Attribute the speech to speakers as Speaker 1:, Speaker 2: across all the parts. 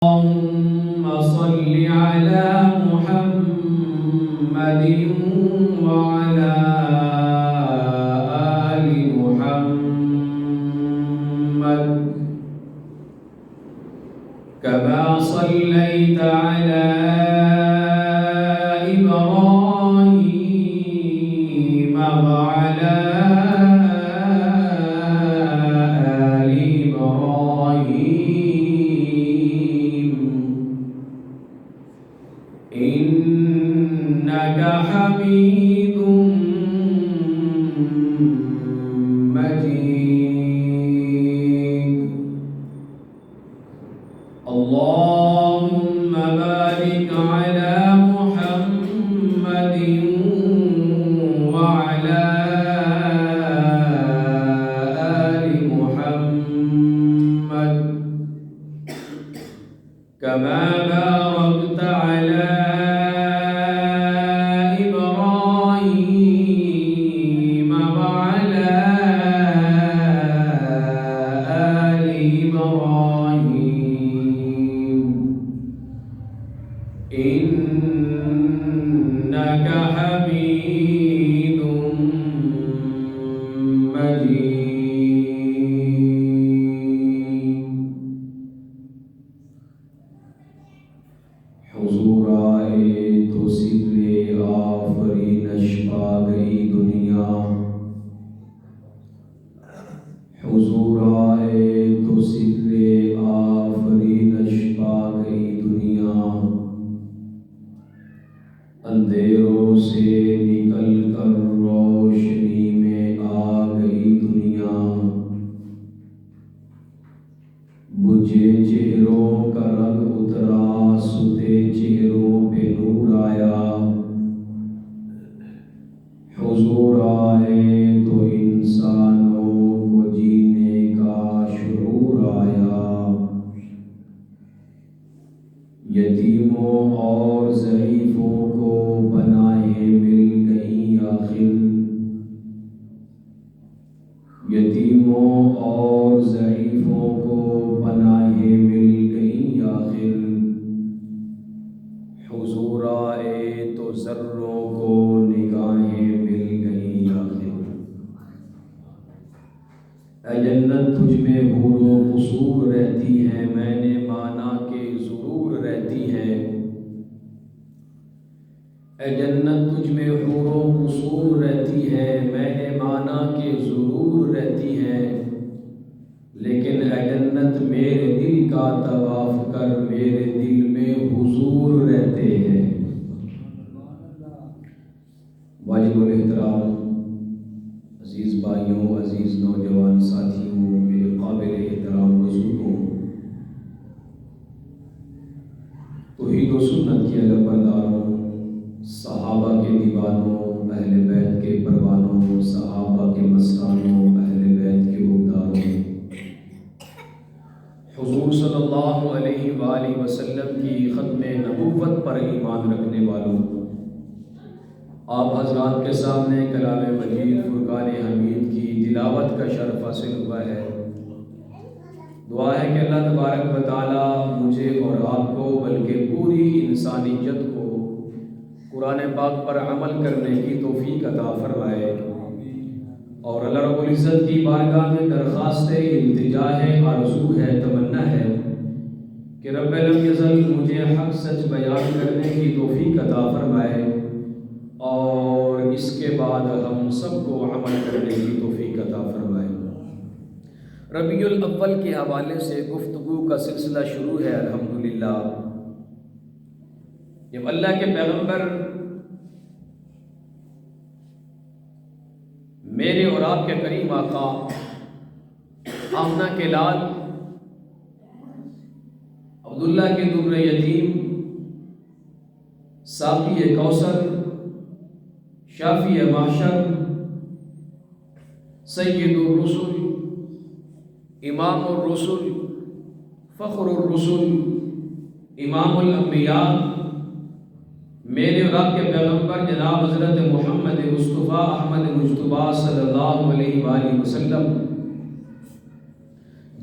Speaker 1: اللهم صل على محمد وعلى آل محمد كما صليت على إبراهيم وعلى آل إبراهيم إنك حميد مجيد. اللهم بارك على محمد وعلى آل محمد كما باركت على إبراهيم وعلى آل إبراهيم إنك حميد مجيد. حضور آئے تو سر آفرینش پا گئی دنیا، حضور آئے تو سر آفرینش پا گئی دنیا، اندھیروں سے نکل کر روشنی میں آ گئی دنیا، بجھے چہروں کا رنگ اترا، ستے چہروں پہ نور آیا، حضور آئے تو انسانوں کو جینے کا شعور آیا، یتیموں اور ضعیفوں کو پناہیں مل گئیں آخر، یتیموں اور ضعیفوں کو پناہیں مل گئیں آخر، حضور آئے تو ذروں کو نگاہیں مل گئیں آخر. اے جنت تجھ میں حور و قصور رہتی ہیں، میں نے مانا کہ ضرور رہتی ہیں. اے جنت تجھ میں حور و قصور رہتی ہے، میں نے مانا کہ ضرور رہتی ہے، لیکن اے جنت میرے دل کا طواف کر، میرے دل میں حضور رہتے ہیں. واجب الاحترام عزیز بھائیوں، عزیز نوجوان ساتھیوں، میرے قابل احترام بزرگوں، توحید و سنت کے علمبرداروں، صحابہ کے دیوانوں، اہل بیت کے پروانوں، صحابہ کے مستانوں، اہل بیت کے حقداروں، حضور صلی اللہ علیہ وآلہ وسلم کی ختم نبوت پر ایمان رکھنے والوں، آپ حضرات کے سامنے کلام مجید فرقان حمید کی تلاوت کا شرف حاصل ہوا ہے. دعا ہے کہ اللہ تبارک و تعالی مجھے اور آپ کو بلکہ پوری انسانیت کو قرآن پاک پر عمل کرنے کی توفیق عطا فرمائے، اور اللہ رب العزت کی بارگاہ میں درخواست ہے، التجا ہے، آرزو ہے، تمنا ہے کہ رب لم یزل مجھے حق سچ بیان کرنے کی توفیق عطا فرمائے، اور اس کے بعد ہم سب کو عمل کرنے کی توفیق عطا فرمائے. ربیع الاول کے حوالے سے گفتگو کا سلسلہ شروع ہے الحمدللہ. جب اللہ کے پیغمبر میرے اور آپ کے کریم آقا آمنہ کے لال عبداللہ کے در یتیم، ساقی کوثر، شافی محشر، سید الرسل، امام الرسل، فخر الرسل، امام الانبیاء، میرے اور آپ کے پیغمبر جناب حضرت محمد مصطفیٰ احمد مجتبیٰ صلی اللہ علیہ وآلہ وسلم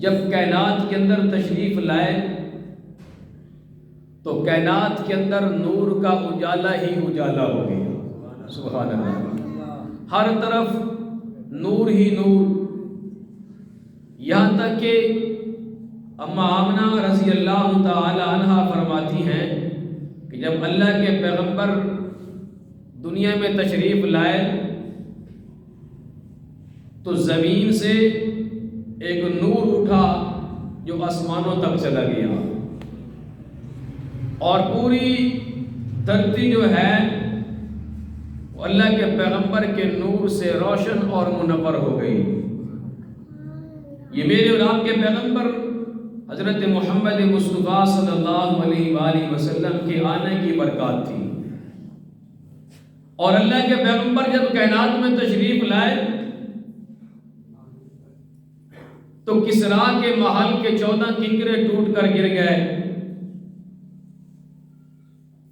Speaker 1: جب کائنات کے اندر تشریف لائے تو کائنات کے اندر نور کا اجالا ہی اجالا ہو گیا. سبحان اللہ. ہر طرف نور ہی نور. یہاں تک کہ اما آمنہ رضی اللہ تعالی عنہا فرماتی ہیں کہ جب اللہ کے پیغمبر دنیا میں تشریف لائے تو زمین سے ایک نور اٹھا جو آسمانوں تک چلا گیا، اور پوری دھرتی جو ہے وہ اللہ کے پیغمبر کے نور سے روشن اور منور ہو گئی. یہ میرے اور آپ کے پیغمبر حضرت محمد مصطفیٰ صلی اللہ علیہ وآلہ وسلم کے آنے کی برکات تھی. اور اللہ کے پیغمبر جب کائنات میں تشریف لائے تو کسرا کے محل کے 14 کنکرے ٹوٹ کر گر گئے،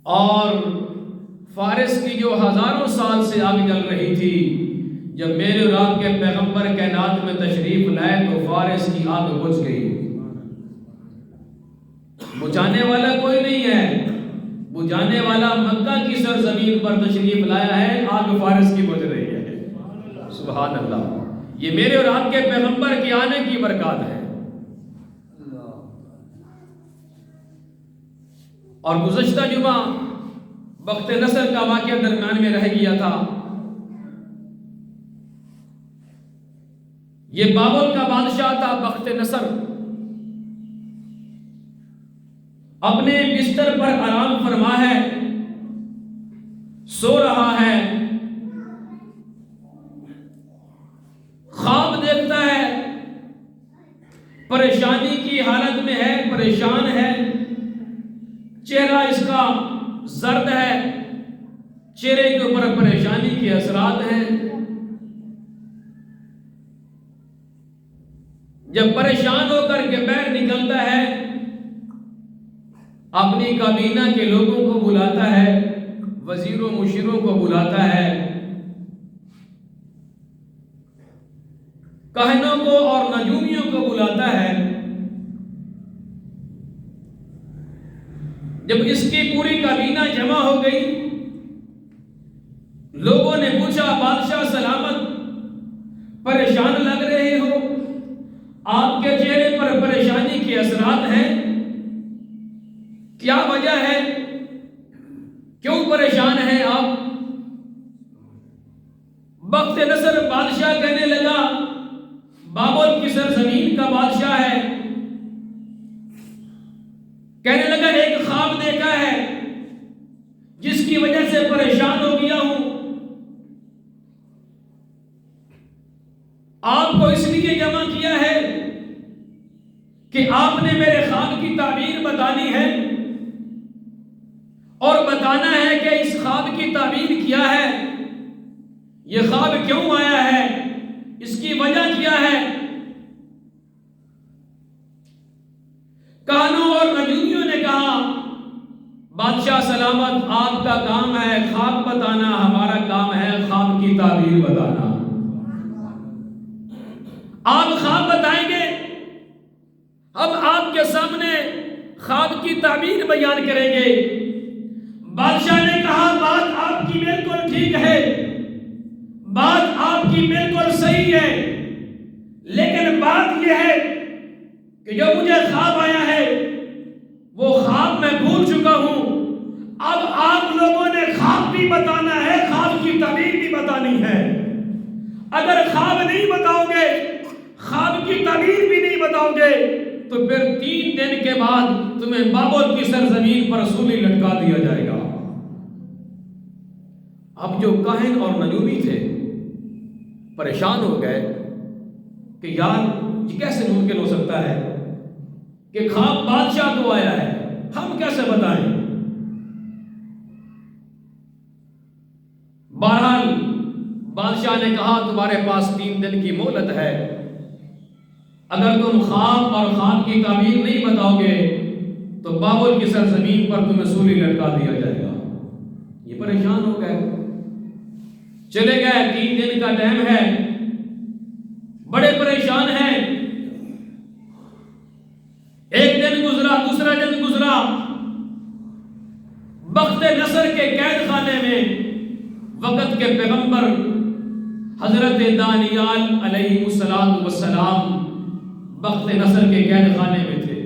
Speaker 1: اور فارس کی جو ہزاروں سال سے آگ جل رہی تھی، جب میرے اور آپ کے پیغمبر کائنات میں تشریف لائے تو فارس کی آگ بجھ گئی. بجھانے والا کوئی نہیں ہے، بجھانے والا مکہ کی سرزمین پر تشریف لایا ہے، آگ فارس کی بجھ رہی ہے. سبحان اللہ. یہ میرے اور آپ کے پیغمبر کے آنے کی برکات ہے. اور گزشتہ جمعہ بخت نصر کا واقعہ درمیان میں رہ گیا تھا. یہ بابل کا بادشاہ تھا بخت نصر. اپنے بستر پر آرام فرما ہے، سو رہا ہے، خواب دیکھتا ہے، پریشانی کی حالت میں ہے، پریشان ہے، چہرہ اس کا زرد ہے، چہرے کے اوپر پریشانی کے اثرات ہیں. جب پریشان ہو کر کے باہر نکلتا ہے، اپنی کابینہ کے لوگوں کو بلاتا ہے، وزیروں مشیروں کو بلاتا ہے، کاہنوں کو اور نجومیوں کو بلاتا ہے. جب اس کی پوری کابینہ جمع ہو گئی، لوگوں نے پوچھا بادشاہ سلامت، پریشان لگ رہے ہو، آپ کے چہرے پر پریشانی کے اثرات ہیں، کیا وجہ ہے، کیوں پریشان ہیں آپ؟ بخت نصر بادشاہ کہنے لگا، بابل کی سرزمین کا بادشاہ ہے، کہنے لگا ایک خواب دیکھا ہے جس کی وجہ سے پریشان ہو گیا ہوں. آپ کو اس لیے جمع کیا ہے کہ آپ نے میرے خواب کی تعبیر بتانی ہے اور بتانا ہے کہ اس خواب کی تعبیر کیا ہے، یہ خواب کیوں آیا ہے، اس کی وجہ کیا ہے. کہانوں اور نجومیوں نے کہا بادشاہ سلامت، آپ کا کام ہے خواب بتانا، ہمارا کام ہے خواب کی تعبیر بتانا. آپ خواب بتائیں گے، ہم آپ کے سامنے خواب کی تعبیر بیان کریں گے. بادشاہ نے کہا بات آپ کی بالکل ٹھیک ہے، بات آپ کی بالکل صحیح ہے، لیکن بات یہ ہے کہ جو مجھے خواب آیا ہے وہ خواب میں بھول چکا ہوں. اب آپ لوگوں نے خواب بھی بتانا ہے، خواب کی تعبیر بھی بتانی ہے. اگر خواب نہیں بتاؤ گے، خواب کی تعبیر بھی نہیں بتاؤ گے تو پھر 3 دن کے بعد تمہیں بابل کی سرزمین پر سولی لٹکا دیا جائے گا. اب جو کاہن اور نجومی تھے پریشان ہو گئے کہ یار یہ کیسے ممکن ہو سکتا ہے کہ خواب بادشاہ کو آیا ہے، ہم کیسے بتائیں. بہرحال بادشاہ نے کہا تمہارے پاس 3 دن کی مہلت ہے، اگر تم خواب اور خواب کی تعبیر نہیں بتاؤ گے تو بابل کی سرزمین پر تمہیں سولی لٹکا دیا جائے گا. یہ پریشان ہو گئے، چلے گئے. 3 دن کا ٹائم ہے، بڑے پریشان ہیں. ایک دن گزرا، دوسرا دن گزرا، بخت نصر کے قید خانے میں وقت کے پیغمبر حضرت دانیال علیہ السلام بخت نصر کے قید خانے میں تھے۔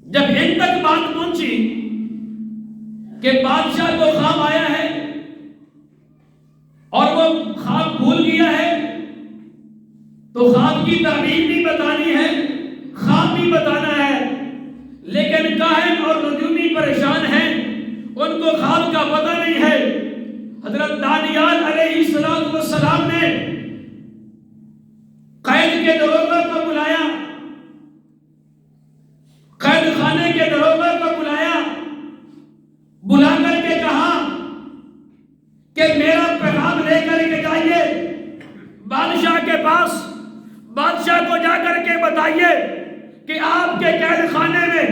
Speaker 1: جب ان تک بات پہنچی کہ بادشاہ کو خواب آیا ہے اور وہ خواب بھول گیا ہے، تو خواب کی تعبیر بھی بتانی ہے، خواب بھی بتانا ہے، لیکن کاہن اور نجومی پریشان ہیں، ان کو خواب کا پتہ نہیں ہے۔ حضرت دانیال علیہ السلام نے قید کے دروگہ کو بلایا، قید خانے کے دروگہ کو بلایا، بلا کر کے کہا کہ میرا پیغام لے کر کے جائیے بادشاہ کے پاس، بادشاہ کو جا کر کے بتائیے کہ آپ کے قید خانے میں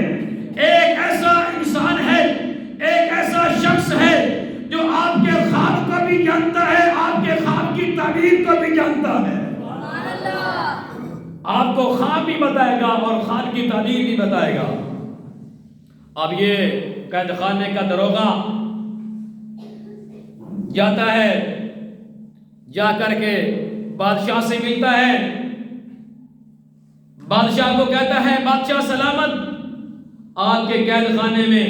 Speaker 1: ایک ایسا انسان ہے، ایک ایسا شخص ہے جو آپ کے خواب کو بھی جانتا ہے، آپ کے خواب کی تعبیر کو بھی جانتا ہے، آپ کو خواب بھی بتائے گا اور خواب کی تعبیر بھی بتائے گا۔ اب یہ قید خانے کا دروغہ جاتا ہے، جا کر کے بادشاہ سے ملتا ہے، بادشاہ کو کہتا ہے بادشاہ سلامت، آپ کے قید خانے میں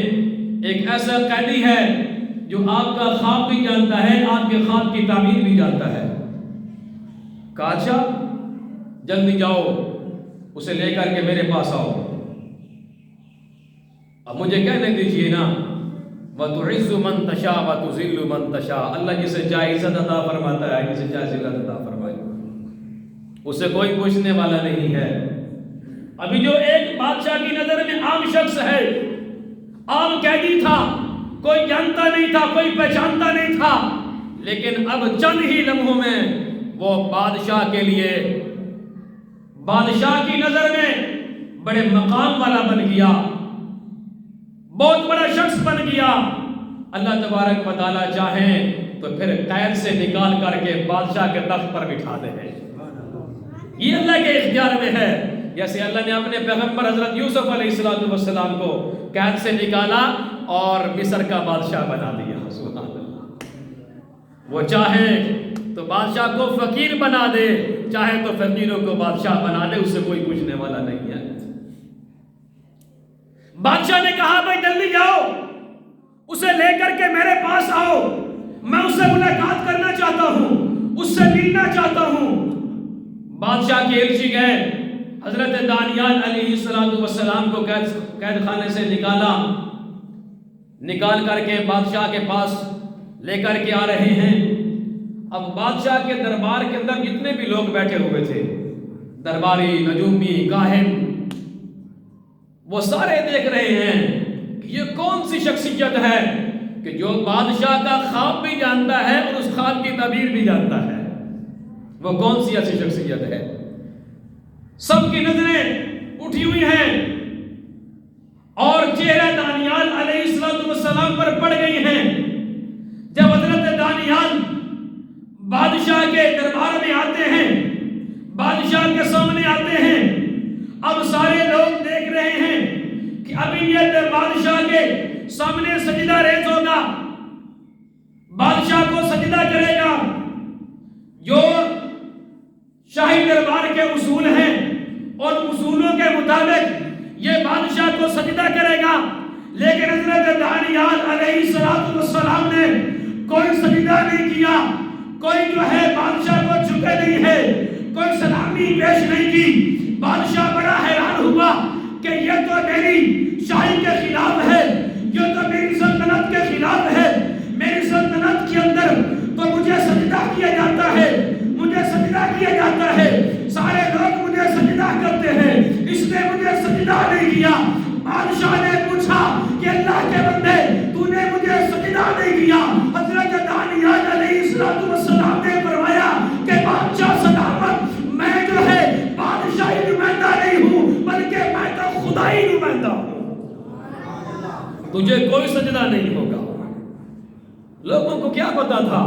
Speaker 1: ایک ایسا قیدی ہے جو آپ کا خواب بھی جانتا ہے، آپ کے خواب کی تعبیر بھی جانتا ہے۔ کہا اچھا جلدی جاؤ، اسے لے کر کے میرے پاس آؤ۔ اب مجھے کہنے دیجئے نا، وَتُعِزُّ مَن تَشَاءُ وَتُذِلُّ مَن تَشَاءُ، اللہ جسے چاہے عزت عطا فرماتا ہے، جسے چاہے ذلت عطا فرمائے، اسے کوئی پوچھنے والا نہیں ہے۔ ابھی جو ایک بادشاہ کی نظر میں عام شخص ہے، عام قیدی تھا، کوئی جانتا نہیں تھا، کوئی پہچانتا نہیں تھا، لیکن اب چند ہی لمحوں میں وہ بادشاہ کے لیے، بادشاہ کی نظر میں بڑے مقام والا بن گیا، بہت بڑا شخص بن گیا۔ اللہ تبارک و تعالیٰ چاہیں تو پھر قید سے نکال کر کے بادشاہ کے تخت پر بٹھا دے۔ یہ اللہ کے اختیار میں ہے، جیسے اللہ نے اپنے پیغمبر حضرت یوسف علیہ السلام کو قید سے نکالا اور مصر کا بادشاہ بنا دیا۔ سبحان اللہ، وہ چاہے تو بادشاہ کو فقیر بنا دے، چاہے تو فقیروں کو بادشاہ بنا دے، اس سے کوئی پوچھنے والا نہیں ہے۔ بادشاہ نے کہا بھائی جلدی جاؤ، اسے لے کر کے میرے پاس آؤ، میں اس سے ملاقات کرنا چاہتا ہوں، اس سے ملنا چاہتا ہوں۔ بادشاہ کے ایلچی گئے، حضرت دانیال علیہ السلام کو قید خانے سے نکال کر کے بادشاہ کے پاس لے کر کے آ رہے ہیں۔ اب بادشاہ کے دربار کے اندر جتنے بھی لوگ بیٹھے ہوئے تھے، درباری، نجومی، کاہن، وہ سارے دیکھ رہے ہیں کہ یہ کون سی شخصیت ہے کہ جو بادشاہ کا خواب بھی جانتا ہے اور اس خواب کی تعبیر بھی جانتا ہے، وہ کون سی ایسی شخصیت ہے؟ سب کی نظریں اٹھی ہوئی ہیں اور چہرہ دانیال علیہ السلام پر پڑ گئی ہیں۔ جب حضرت دانیال بادشاہ کے دربار میں آتے ہیں، بادشاہ کے سامنے آتے ہیں، اب سارے لوگ دیکھ رہے ہیں کہ ابھی یہ بادشاہ کے سامنے سجدہ ریز ہوگا، بادشاہ کو سجدہ کرے گا، جو شاہی دربار کے اصول ہیں اور اصولوں کے مطابق یہ بادشاہ کو سجدہ کرے گا، لیکن حضرت دانیال علیہ السلام نے کوئی سجدہ نہیں کیا، کوئی جو ہے بادشاہ کو جھکے نہیں ہے، کوئی سلامی پیش نہیں کی۔ بادشاہ بڑا حیران ہوا کہ یہ تو میری شاہی کے خلاف ہے، یہ تو میری سلطنت کے خلاف ہے، میری سلطنت کے اندر تو مجھے سجدہ کیا جاتا ہے، مجھے سجدہ کیا جاتا ہے، سارے لوگ مجھے سجدہ کرتے ہیں، اس نے مجھے سجدہ نہیں کیا۔ بادشاہ نے پوچھا کہ اللہ کے بندے تو نے مجھے سجدہ نہیں کیا؟ حضرت دانیال علیہ السلام نے فرمایا کہ بادشاہ سلامت، میں جو ہے بادشاہی نمائندہ نہیں ہوں، بلکہ میں تو خدائی نمائندہ ہوں، تجھے کوئی سجدہ نہیں ہوگا۔ لوگوں کو کیا پتا تھا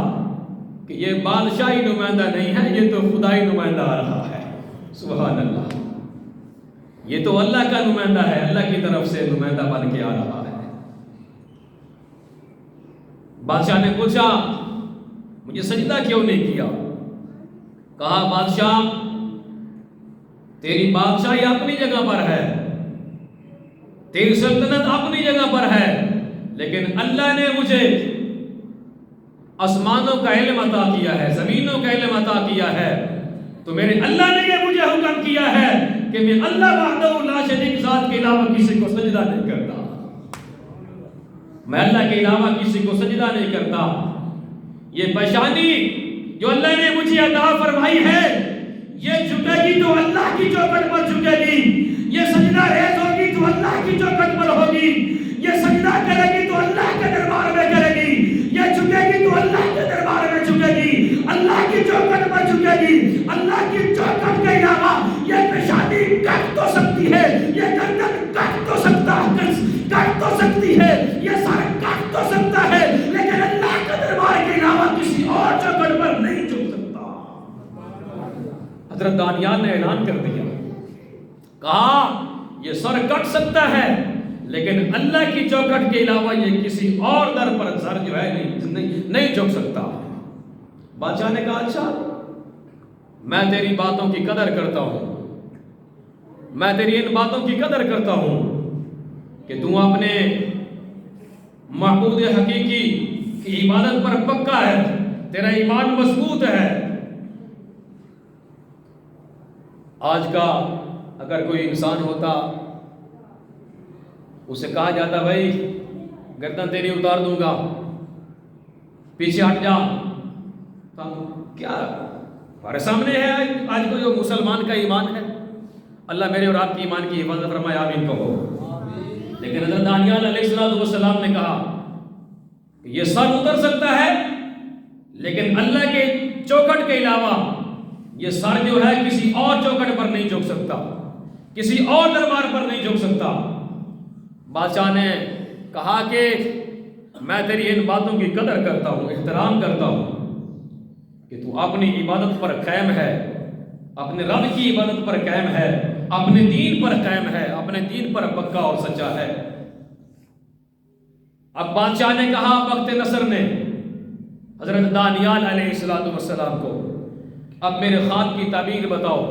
Speaker 1: کہ یہ بادشاہی نمائندہ نہیں ہے، یہ تو خدائی نمائندہ آ رہا ہے۔ سبحان اللہ، یہ تو اللہ کا نمائندہ ہے، اللہ کی طرف سے نمائندہ بن کے آ رہا ہے۔ بادشاہ نے پوچھا مجھے سجدہ کیوں نہیں کیا؟ کہا بادشاہ تیری بادشاہی اپنی جگہ پر ہے، تیری سلطنت اپنی جگہ پر ہے، لیکن اللہ نے مجھے آسمانوں کا علم عطا کیا ہے، زمینوں کا علم عطا کیا ہے، تو میرے اللہ نے یہ مجھے حکم کیا ہے کہ میں اللہ وحدہ لا شریک ذات کے علاوہ کسی کو سجدہ نہیں کرتا، میں اللہ کے علاوہ کسی کو سجدہ نہیں کرتا۔ یہ پیشانی جو اللہ نے مجھے عطا فرمائی ہے یہ جھکے گی تو اللہ کی چوکھٹ پر جھکے گی، یہ سجدہ ریز ہوگی تو اللہ کی چوکھٹ پر ہوگی، یہ سجدہ کرے گی تو اللہ کے دربار میں کرے گی، یہ جھکے گی تو اللہ کے دربار میں جھکے گی، اللہ کی چوکھٹ پر جھکے گی۔ اللہ کی چوکھٹ کے علاوہ یہ پیشانی کٹ تو سکتی ہے، یہ گردن کٹ تو سکتی ہے، یہ سر کٹ تو سکتا ہے، لیکن اللہ کے دربار کے علاوہ کسی اور چوکھٹ پر نہیں جھک سکتا۔ حضرت دانیال نے اعلان کر دیا، کہا یہ سر کٹ سکتا ہے لیکن اللہ کی چوکھٹ کے علاوہ یہ کسی اور در پر سر جو ہے نہیں جھک سکتا۔ بادشاہ نے کہا اچھا میں تیری باتوں کی قدر کرتا ہوں، میں تیری ان باتوں کی قدر کرتا ہوں کہ تو اپنے معبود حقیقی کی عبادت پر پکا ہے، تیرا ایمان مضبوط ہے۔ آج کا اگر کوئی انسان ہوتا اسے کہا جاتا بھائی گردن تیری اتار دوں گا، پیچھے ہٹ جا، کیا ہمارے سامنے ہے آج کو جو مسلمان کا ایمان ہے؟ اللہ میرے اور آپ کی ایمان کی حفاظت فرمائے، آمین کہو۔ لیکن حضرت دانیال علیہ السلام نے کہا کہ یہ سر اتر سکتا ہے لیکن اللہ کے چوکھٹ کے علاوہ یہ سر جو ہے کسی اور چوکھٹ پر نہیں جھک سکتا، کسی اور دربار پر نہیں جھک سکتا۔ بادشاہ نے کہا کہ میں تیری ان باتوں کی قدر کرتا ہوں، احترام کرتا ہوں کہ تو اپنی عبادت پر قائم ہے، اپنے رب کی عبادت پر قائم ہے، اپنے دین پر قائم ہے، اپنے دین پر پکا اور سچا ہے۔ اب بادشاہ نے کہا وقت نصر نے حضرت دانیال علیہ السلام کو اب میرے خواب کی تعبیر بتاؤ،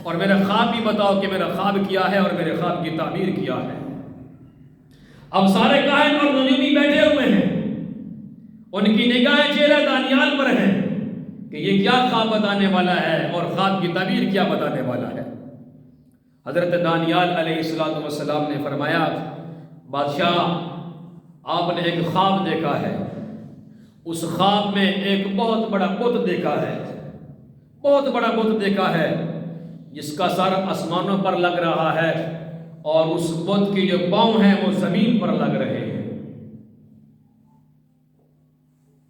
Speaker 1: اور میرا خواب بھی بتاؤ کہ میرا خواب کیا ہے اور میرے خواب کی تعبیر کیا ہے۔ اب سارے کاہن اور نجومی بیٹھے ہوئے ہیں، ان کی نگاہیں چہرہ دانیال پر ہیں کہ یہ کیا خواب بتانے والا ہے اور خواب کی تعبیر کیا بتانے والا ہے۔ حضرت دانیال علیہ السلام نے فرمایا بادشاہ آپ نے ایک خواب دیکھا ہے، اس خواب میں ایک بہت بڑا بت دیکھا ہے، بہت بڑا بت دیکھا ہے جس کا سر آسمانوں پر لگ رہا ہے اور اس بت کے جو پاؤں ہیں وہ زمین پر لگ رہے ہیں،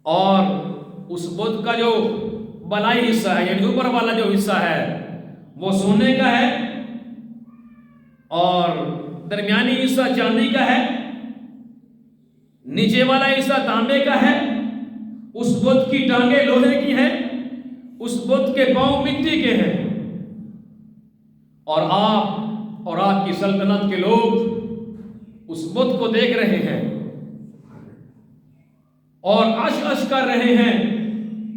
Speaker 1: اور اس بت کا جو بلائی حصہ ہے یعنی اوپر والا جو حصہ ہے وہ سونے کا ہے اور درمیانی حصہ چاندی کا ہے، نیچے والا حصہ تانبے کا ہے، اس بت کی ٹانگیں لوہے کی ہیں، اس بت کے پاؤں مٹی کے ہیں، اور آپ کی سلطنت کے لوگ اس بت کو دیکھ رہے ہیں اور عش کر رہے ہیں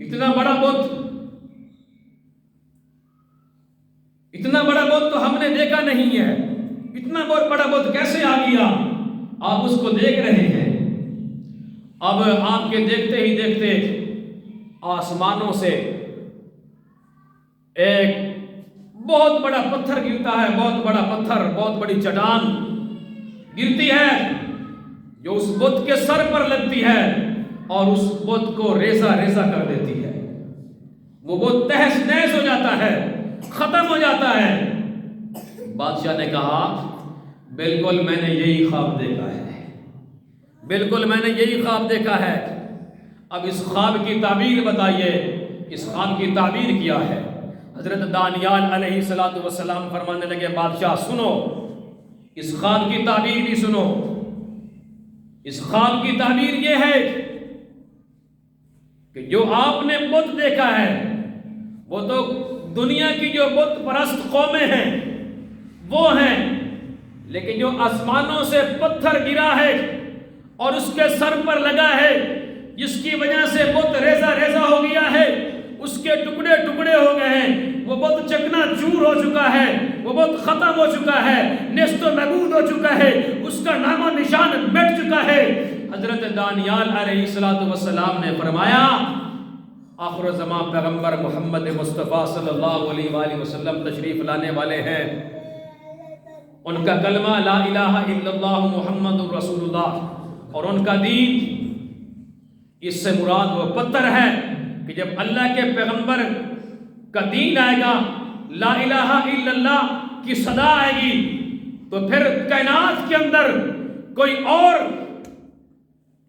Speaker 1: اتنا بڑا بت تو ہم نے دیکھا نہیں ہے، اتنا بہت بڑا بت کیسے آ گیا؟ آپ اس کو دیکھ رہے ہیں۔ اب آپ کے دیکھتے ہی دیکھتے آسمانوں سے ایک بہت بڑا پتھر گرتا ہے، بہت بڑا پتھر، بہت بڑی چٹان گرتی ہے جو اس بت کے سر پر لگتی ہے اور اس بت کو ریزہ ریزہ کر دیتی ہے، وہ بت تہس نہس ہو جاتا ہے، ختم ہو جاتا ہے۔ بادشاہ نے کہا بالکل میں نے یہی خواب دیکھا ہے، بالکل میں نے یہی خواب دیکھا ہے، اب اس خواب کی تعبیر بتائیے، اس خواب کی تعبیر کیا ہے؟ حضرت دانیال علیہ السلام فرمانے لگے بادشاہ سنو، اس خواب کی تعبیر بھی سنو۔ اس خواب کی تعبیر یہ ہے کہ جو آپ نے بت دیکھا ہے وہ تو دنیا کی جو بت پرست قومیں ہیں وہ ہیں، لیکن جو آسمانوں سے پتھر گرا ہے اور اس کے سر پر لگا ہے جس کی وجہ سے بت ریزہ ریزہ ہو گیا ہے، اس کے ٹکڑے ٹکڑے ہو گئے ہیں، وہ بت چکنا چور ہو چکا ہے، وہ بت ختم ہو چکا ہے، نیست و نابود ہو چکا ہے، اس کا نام و نشان مٹ چکا ہے۔ حضرت دانیال علیہ السلام نے فرمایا آخر زمان پیغمبر محمد مصطفیٰ صلی اللہ علیہ وآلہ وسلم تشریف لانے والے ہیں، ان کا کلمہ لا الہ الا اللہ محمد رسول اللہ، اور ان کا دین، اس سے مراد وہ پتھر ہے کہ جب اللہ کے پیغمبر کا دین آئے گا، لا الہ الا اللہ کی صدا آئے گی، تو پھر کائنات کے اندر کوئی اور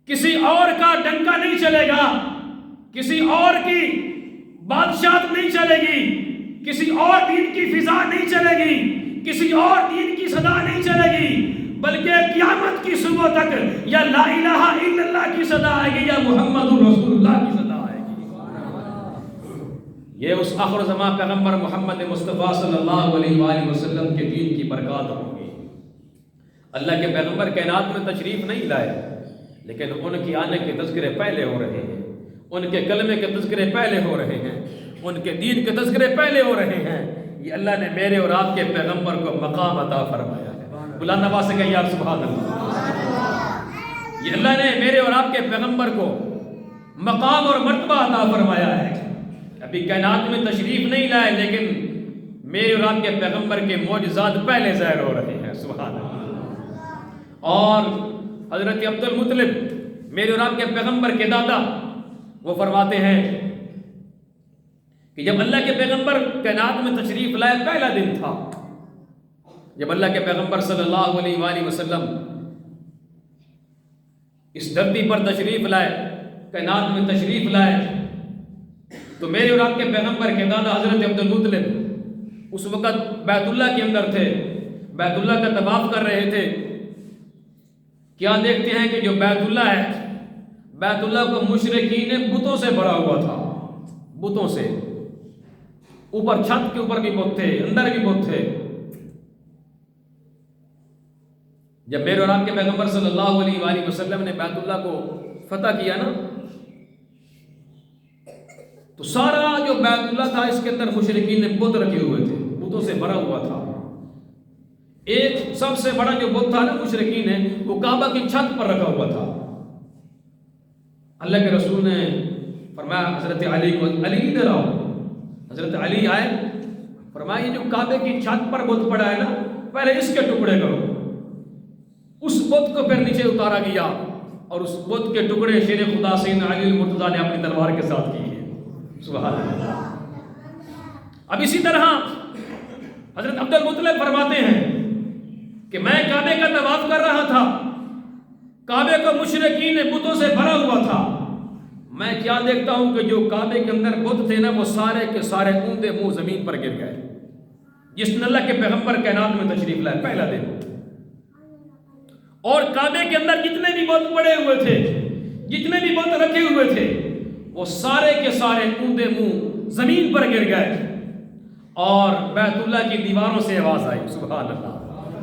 Speaker 1: کسی اور کا ڈنکا نہیں چلے گا، کسی اور کی بادشاہت نہیں چلے گی، کسی اور دین کی فضا نہیں چلے گی، کسی اور دین کی صدا نہیں چلے گی، بلکہ قیامت کی صبح تک یا لا الہ الا اللہ کی صدا آئے گی یا محمد رسول اللہ کی صدا آئے گی۔ یہ اس آخر زمان پیغمبر محمد مصطفیٰ صلی اللہ علیہ وآلہ وسلم کے دین کی برکات ہوگی۔ اللہ کے پیغمبر کائنات میں تشریف نہیں لائے، لیکن ان کی آنے کے تذکرے پہلے ہو رہے ہیں، ان کے کلمے کے تذکرے پہلے ہو رہے ہیں، ان کے دین کے تذکرے پہلے ہو رہے ہیں۔ یہ اللہ نے میرے اور آپ کے پیغمبر کو مقام عطا فرمایا ہے۔ بلند آواز سے کہیے یار سبحان اللہ۔ یہ اللہ نے میرے اور آپ کے پیغمبر کو مقام اور مرتبہ عطا فرمایا ہے۔ ابھی کائنات میں تشریف نہیں لائے، لیکن میرے اور آپ کے پیغمبر کے معجزات پہلے ظاہر ہو رہے ہیں، سبحان اللہ۔ اور حضرت عبد المطلب میرے اور آپ کے پیغمبر کے دادا، وہ فرماتے ہیں کہ جب اللہ کے پیغمبر کائنات میں تشریف لائے پہلا دن تھا، جب اللہ کے پیغمبر صلی اللہ علیہ وآلہ وسلم اس دھرتی پر تشریف لائے، کائنات میں تشریف لائے، تو میرے اور آپ کے پیغمبر کے دادا حضرت عبد المطلب اس وقت بیت اللہ کے اندر تھے، بیت اللہ کا طواف کر رہے تھے۔ کیا دیکھتے ہیں کہ جو بیت اللہ ہے، بیت اللہ کو مشرکین بتوں سے بھرا ہوا تھا، بتوں سے، اوپر چھت کے اوپر بھی بت تھے، اندر بھی بت تھے۔ جب میرے اور آپ کے پیغمبر صلی اللہ علیہ وآلہ وسلم نے بیت اللہ کو فتح کیا نا، تو سارا جو بیت اللہ تھا اس کے اندر مشرکین نے بت رکھے ہوئے تھے، بتوں سے بھرا ہوا تھا۔ ایک سب سے بڑا جو بت تھا نا مشرکین نے، وہ کعبہ کی چھت پر رکھا ہوا تھا۔ اللہ کے رسول نے فرمایا حضرت علی کو، علی ادھر آؤ۔ حضرت علی آئے، فرمایا یہ جو کعبے کی چھت پر بت پڑا ہے نا، پہلے اس کے ٹکڑے کرو۔ اس بت کو پھر نیچے اتارا گیا، اور اس بت کے ٹکڑے شیر خدا سیدنا علی المرتضیٰ نے اپنی تلوار کے ساتھ کیے۔ سبحان اللہ۔ اب اسی طرح حضرت عبد المطلب فرماتے ہیں کہ میں کعبے کا طواف کر رہا تھا، کعبے کو مشرکین بتوں سے بھرا ہوا تھا۔ میں کیا دیکھتا ہوں کہ جو کعبے کے اندر بت تھے نا، وہ سارے کے سارے اوندے منہ زمین پر گر گئے۔ جس نے اللہ کے پیغمبر کائنات میں تشریف لائے پہلا دن، اور کعبے کے اندر جتنے بھی بت پڑے ہوئے تھے، جتنے بھی بت رکھے ہوئے تھے، وہ سارے کے سارے اوندے منہ زمین پر گر گئے، اور بیت اللہ کی دیواروں سے آواز آئی۔ سبحان اللہ۔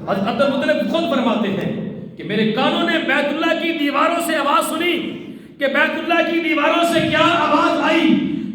Speaker 1: حضرت عبد المطلب خود فرماتے ہیں کہ میرے کانوں نے بیت اللہ کی دیواروں سے آواز سنی، کہ بیت اللہ کی دیواروں سے کیا آواز آئی؟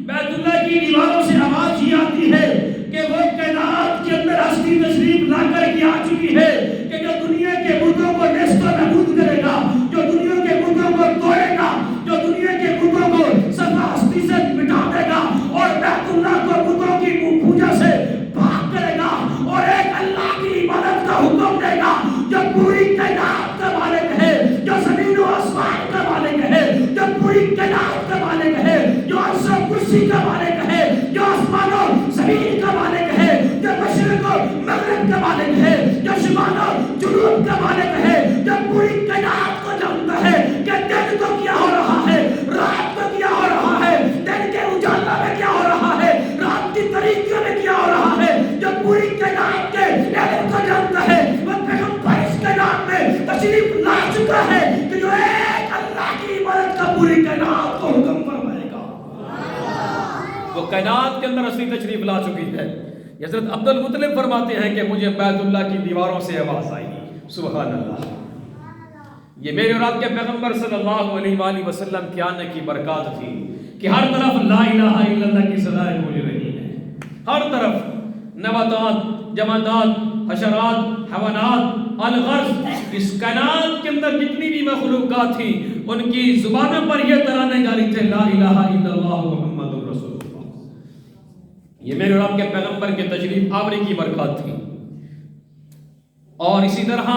Speaker 1: بیت اللہ کی دیواروں سے آواز یہ آتی ہے کہ وہ کائنات کے اندر ہستی تشریف لا کر کے آ چکی ہے، کہ جو دنیا کے بتوں کو نیست و نابود کرے گا، جو دنیا کے بتوں کو توڑے گا، جو دنیا کے بتوں کو صفحہ ہستی سے مٹا دے گا، اور بیت اللہ کو بتوں کی پوجا سے پاک کرے گا، اور ایک اللہ کی عبادت کا حکم دے گا جو پوری کائنات کا مالک ہے، جو زمین و آسمان کا مالک ہے، جو پوری کائنات کا مالک ہے، جو عرش و کرسی کا مالک ہے، جو آسمان و زمین کا مالک ہے، جو مشرق و مغرب کا مالک ہے، جو شمال و جنوب کا مالک ہے، جو پوری کائنات کو جانتا ہے کہ دن کو کیا ہو رہا ہے، رات کو کیا ہو رہا ہے، دن کے اجالا میں کیا ہو رہا ہے، رات کی تاریکیوں میں کیا ہو رہا ہے، جو پوری کائنات کے علم کو جانتا ہے، وہ پیغمبر اس کائنات میں تشریف لا چکا ہے کہ جو ایک اللہ کی عبادت کا پوری کائنات کو حکم فرمائے گا۔ وہ کائنات کے اندر اصلی تشریف لا چکی ہے۔ حضرت عبد المطلب فرماتے ہیں کہ مجھے بیت اللہ کی دیواروں سے آواز آئی۔ سبحان اللہ۔ یہ میرے اور آپ کے پیغمبر صلی اللہ علیہ وآلہ وسلم کے آنے کی برکات تھی کہ ہر طرف لا الہ الا اللہ کی صدائیں گونج رہی ہیں، ہر طرف نباتات، جمادات، حشرات، حیوانات، الغرض، اس کائنات کے اندر جتنی بھی مخلوقات تھیں ان کی زبانوں پر یہ ترانے جاری تھے لا الہ الا اللہ محمد رسول اللہ۔ یہ میرے اور آپ کے پیغمبر کے تشریف آوری کی برکات تھی۔ اور اسی طرح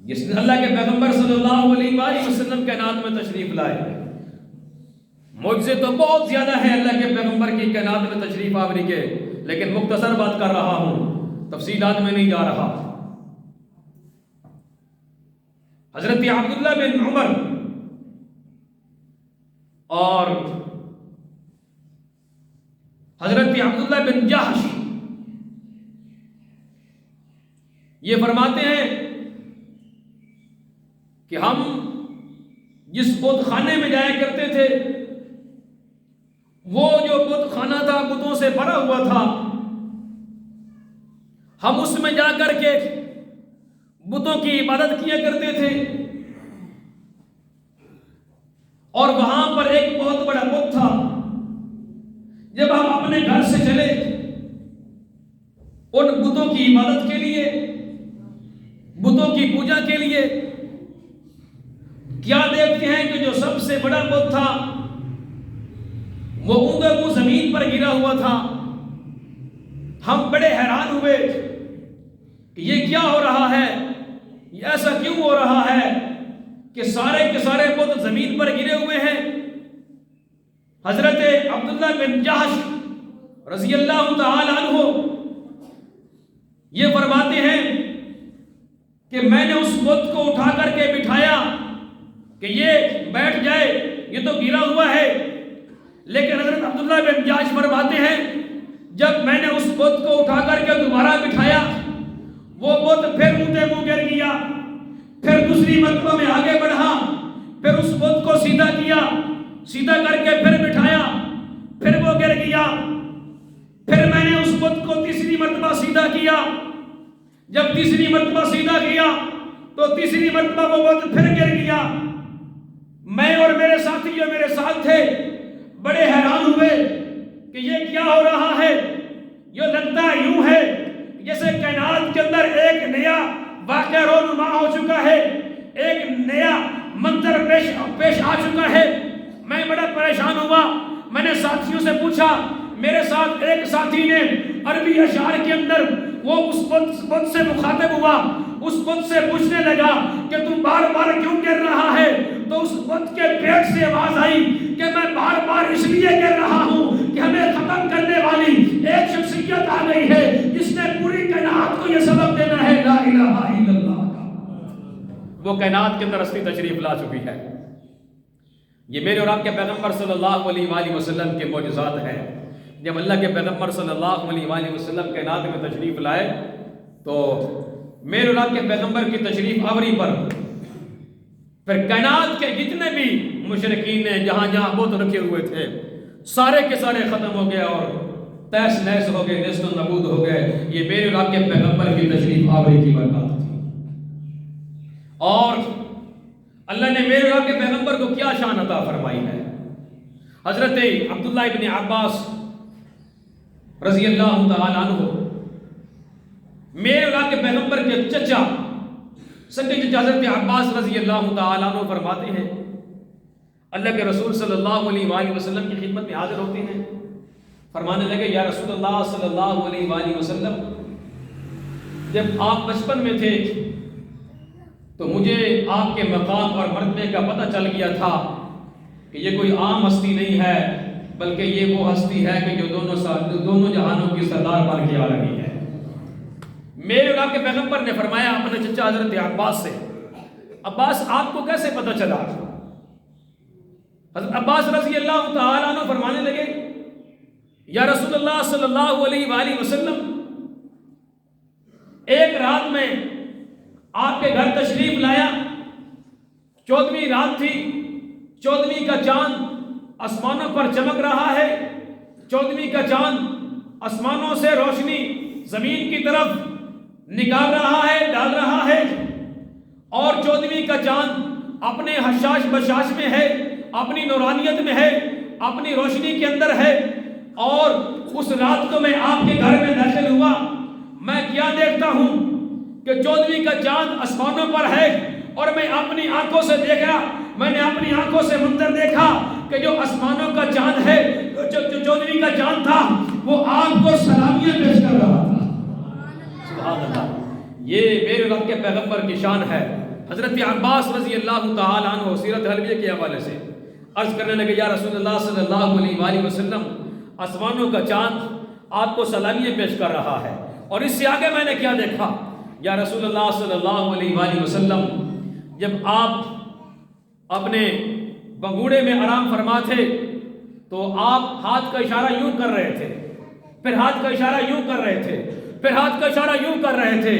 Speaker 1: جس نے اللہ کے پیغمبر صلی اللہ علیہ وآلہ وسلم کائنات میں تشریف لائے، معجزے تو بہت زیادہ ہیں اللہ کے پیغمبر کی کائنات میں تشریف آوری کے، لیکن مختصر بات کر رہا ہوں، تفصیلات میں نہیں جا رہا۔ حضرت عبداللہ بن عمر اور حضرت عبداللہ بن جحش یہ فرماتے ہیں کہ ہم جس بت خانے میں جایا کرتے تھے وہ جو بت خانہ تھا بتوں سے بھرا ہوا تھا، ہم اس میں جا کر کے بتوں کی عبادت کیا کرتے تھے، اور وہاں پر ایک بہت بڑا بت تھا۔ جب ہم اپنے گھر سے چلے ان بتوں کی عبادت کے لیے، بتوں کی پوجا کے لیے، کیا دیکھتے ہیں کہ جو سب سے بڑا بت تھا وہ اوندا منہ زمین پر گرا ہوا تھا۔ ہم بڑے حیران ہوئے کہ یہ کیا ہو رہا ہے، یہ ایسا کیوں ہو رہا ہے کہ سارے کے سارے بت زمین پر گرے ہوئے ہیں۔ حضرت عبداللہ بن جحش رضی اللہ تعالی عنہ یہ فرماتے ہیں کہ میں نے اس بت کو اٹھا کر کے بٹھایا کہ یہ بیٹھ جائے، یہ تو گرا ہوا ہے، لیکن حضرت عبداللہ بن جحش فرماتے ہیں جب میں نے اس بت کو اٹھا کر کے دوبارہ بٹھایا وہ بت پھر اونتے منہ گر گیا، پھر دوسری مرتبہ میں آگے بڑھا، پھر اس بت کو سیدھا کیا، سیدھا کر کے پھر بٹھایا، پھر وہ گر گیا، پھر میں نے اس بت کو تیسری مرتبہ سیدھا کیا، جب تیسری مرتبہ سیدھا کیا تو تیسری مرتبہ وہ بت پھر گر گیا۔ میں اور میرے ساتھی جو میرے ساتھ تھے بڑے حیران ہوئے کہ یہ کیا ہو رہا ہے، یہ لگتا یوں ہے جیسے کائنات کے اندر ایک نیا واقعہ رونما ہو چکا ہے، ایک نیا منظر پیش آ چکا ہے۔ میں بڑا پریشان ہوا، میں نے ساتھیوں سے پوچھا، میرے ساتھ ایک ساتھی نے عربی اشعار کے اندر وہ اس بت سے مخاطب ہوا، اس بت سے پوچھنے لگا کہ تم بار بار کیوں گر رہا ہے؟ تو اس بت کے پیٹ سے آواز آئی کہ میں بار بار اس لیے گر رہا ہوں کہ ہمیں ختم کرنے والی ایک شخصیت آ گئی ہے جس نے پوری کائنات کو یہ سبق دینا ہے لا الہ الا اللہ کا۔ وہ کائنات کے اندر اصلی تشریف لا چکی ہے۔ یہ میرے اور آپ کے پیغمبر صلی اللہ علیہ وآلہ وسلم کے معجزات ہیں۔ جب اللہ کے پیغمبر صلی اللہ علیہ وآلہ وسلم کائنات میں تشریف لائے تو میرے اور آپ کے پیغمبر کی تشریف آوری پر پھر کائنات کے جتنے بھی مشرکین نے جہاں جہاں بت رکھے ہوئے تھے سارے کے سارے ختم ہو گئے اور تیس نیس ہو گئے، نیست و نابود ہو گئے۔ یہ میرے اور آپ کے پیغمبر کی تشریف آوری کی برکات تھی۔ اور اللہ نے میرے اور آپ کے پیغمبر کو کیا شان عطا فرمائی ہے۔ حضرت عبداللہ ابن عباس رضی اللہ تعالی عنہ میرے اور آپ کے پیغمبر کے چچا سکے چچا حضرت عباس رضی اللہ تعالی عنہ فرماتے ہیں اللہ کے رسول صلی اللہ علیہ وآلہ وسلم کی خدمت میں حاضر ہوتے ہیں، فرمانے لگے یا رسول اللہ صلی اللہ علیہ وآلہ وسلم جب آپ بچپن میں تھے تو مجھے آپ کے مقام اور مرتبے کا پتہ چل گیا تھا کہ یہ کوئی عام ہستی نہیں ہے بلکہ یہ وہ ہستی ہے کہ جو دونوں جہانوں کی سردار بن کے آ رہی ہے۔ میرے اور آپ کے پیغمبر نے فرمایا اپنے چچا حضرت عباس سے، عباس آپ کو کیسے پتہ چلا؟ حضرت عباس رضی اللہ تعالیٰ عنہ فرمانے لگے یا رسول اللہ صلی اللہ علیہ وآلہ وسلم ایک رات میں آپ کے گھر تشریف لایا، 14ویں رات تھی، 14ویں کا چاند آسمانوں پر چمک رہا ہے، 14ویں کا چاند آسمانوں سے روشنی زمین کی طرف نکال رہا ہے، ڈال رہا ہے، اور 14ویں کا چاند اپنے حشاش بشاش میں ہے، اپنی نورانیت میں ہے، اپنی روشنی کے اندر ہے۔ اور اس رات کو میں آپ کے گھر میں داخل ہوا، میں کیا دیکھتا ہوں کہ 14ویں کا چاند آسمانوں پر ہے، اور میں اپنی آنکھوں سے دیکھا، میں نے اپنی آنکھوں سے منظر دیکھا کہ جو آسمانوں کا چاند ہے، جو 14ویں کا چاند تھا، وہ آپ کو سلامیاں پیش کر رہا تھا۔ سبحان اللہ، یہ میرے رب کے پیغمبر کی شان ہے۔ حضرت عباس رضی اللہ تعالی عنہ سیرت حلبیہ کے حوالے سے عرض کرنے لگے، یا رسول اللہ صلی اللہ علیہ وآلہ وسلم، آسمانوں کا چاند آپ کو سلامیاں پیش کر رہا ہے، اور اس سے آگے میں نے کیا دیکھا؟ یا رسول اللہ صلی اللہ علیہ وآلہ وسلم، جب آپ اپنے بگوڑے میں آرام فرما تھے تو آپ ہاتھ کا اشارہ یوں کر رہے تھے، پھر ہاتھ کا اشارہ یوں کر رہے تھے، پھر ہاتھ کا اشارہ یوں کر رہے تھے،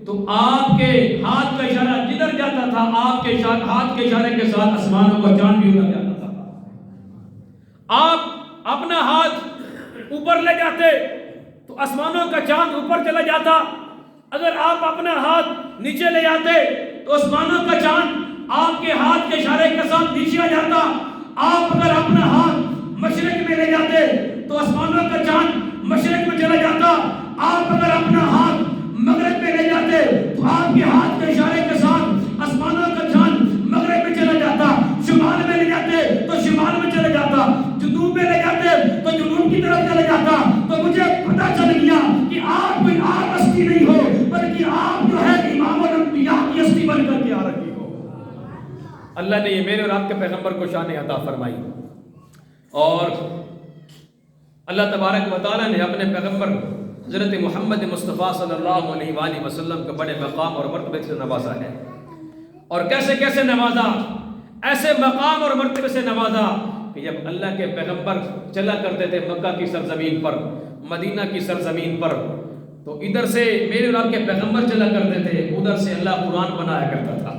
Speaker 1: تو آپ کے ہاتھ کا اشارہ جدھر جاتا تھا، آپ کے ہاتھ کے اشارے کے ساتھ آسمانوں کا چاند بھی اتر جاتا تھا۔ آپ اپنا ہاتھ اوپر لے جاتے تو آسمانوں کا چاند اوپر چلا جاتا، اگر آپ اپنا ہاتھ نیچے لے جاتے تو آسمانوں کا چاند آپ کے ہاتھ کے اشارے کے ساتھ نیچے آ جاتا۔ آپ اگر اپنا ہاتھ مشرق میں لے جاتے تو آسمانوں کا چاند مشرق میں چلا جاتا۔ آپ اگر اپنا ہاتھ مغرب میں لے جاتے تو آپ کے ہاتھ کے اشارے کے ساتھ آسمانوں کا چاند مغرب میں چلا جاتا۔ شمال میں لے جاتے تو شمال میں چلا جاتا، جنوب میں لے جاتے تو جنوب کی طرف چلا جاتا۔ تو مجھے پتہ چل گیا کہ آپ کوئی عام ہستی نہیں ہو، بلکہ آپ جو ہے امام الانبیاء کی ہستی بن کر کے آ رہی ہو۔ اللہ نے یہ میرے اور آپ کے پیغمبر کو شان عطا فرمائی، اور اللہ تبارک و تعالیٰ نے اپنے پیغمبر حضرت محمد مصطفیٰ صلی اللہ علیہ وآلہ وسلم کو بڑے مقام اور مرتبے سے نوازا ہے۔ اور کیسے کیسے نوازا؟ ایسے مقام اور مرتبے سے نوازا کہ جب اللہ کے پیغمبر چلا کرتے تھے مکہ کی سرزمین پر، مدینہ کی سرزمین پر، تو ادھر سے میرے اور آپ کے پیغمبر چلا کرتے تھے، ادھر سے اللہ قرآن بنایا کرتا تھا۔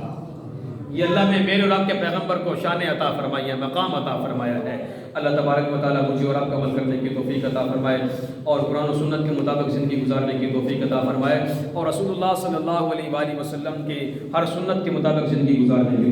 Speaker 1: یہ اللہ نے میرے اور آپ کے پیغمبر کو شان عطا فرمائی ہے، مقام عطا فرمایا ہے۔ اللہ تبارک و تعالیٰ مجھے اور آپ کا عمل کرنے کی توفیق عطا فرمائے، اور قرآن و سنت کے مطابق زندگی گزارنے کی توفیق عطا فرمائے، اور رسول اللہ صلی اللہ علیہ وآلہ وسلم کی ہر سنت کے مطابق زندگی گزارنے کی